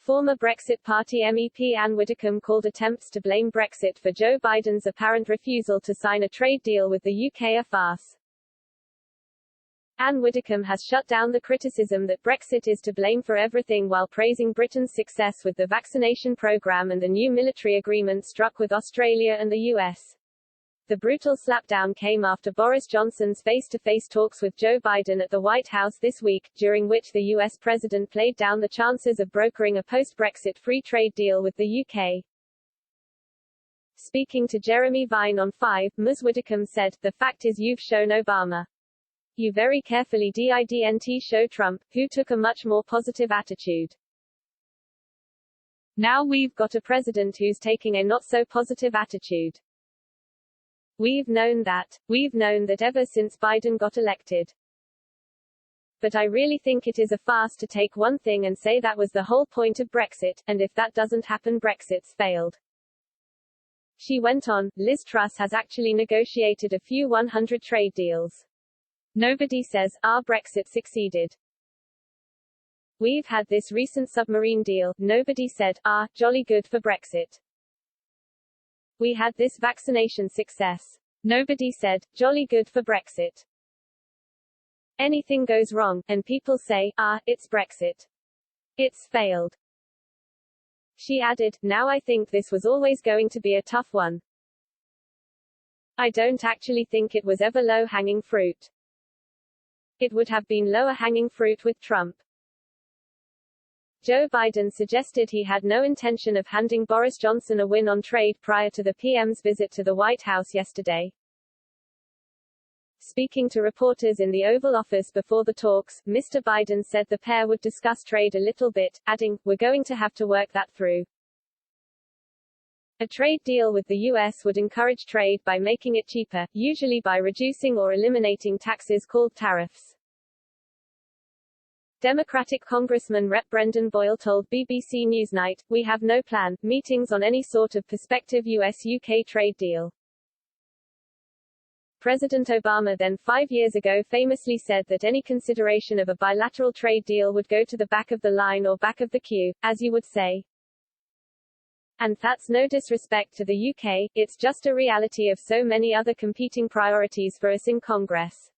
Former Brexit Party MEP Anne Widdecombe called attempts to blame Brexit for Joe Biden's apparent refusal to sign a trade deal with the UK a farce. Anne Widdecombe has shut down the criticism that Brexit is to blame for everything while praising Britain's success with the vaccination programme and the new military agreement struck with Australia and the US. The brutal slapdown came after Boris Johnson's face-to-face talks with Joe Biden at the White House this week, during which the US president played down the chances of brokering a post-Brexit free trade deal with the UK. Speaking to Jeremy Vine on 5, Ms. Widdecombe said, "The fact is you've shown Obama. You very carefully didn't show Trump, who took a much more positive attitude. Now we've got a president who's taking a not-so-positive attitude. We've known that. We've known that ever since Biden got elected. But I really think it is a farce to take one thing and say that was the whole point of Brexit, and if that doesn't happen, Brexit's failed." She went on, "Liz Truss has actually negotiated a few 100 trade deals. Nobody says, Brexit succeeded. We've had this recent submarine deal, nobody said, jolly good for Brexit. We had this vaccination success. Nobody said, jolly good for Brexit. Anything goes wrong, and people say, it's Brexit. It's failed." She added, "Now I think this was always going to be a tough one. I don't actually think it was ever low-hanging fruit. It would have been lower-hanging fruit with Trump." Joe Biden suggested he had no intention of handing Boris Johnson a win on trade prior to the PM's visit to the White House yesterday. Speaking to reporters in the Oval Office before the talks, Mr. Biden said the pair would discuss trade a little bit, adding, "We're going to have to work that through. A trade deal with the US would encourage trade by making it cheaper, usually by reducing or eliminating taxes called tariffs." Democratic Congressman Rep. Brendan Boyle told BBC Newsnight, "We have no plan, meetings on any sort of prospective US-UK trade deal." President Obama then 5 years ago famously said that any consideration of a bilateral trade deal would go to the back of the line or back of the queue, as you would say. And that's no disrespect to the UK, it's just a reality of so many other competing priorities for us in Congress.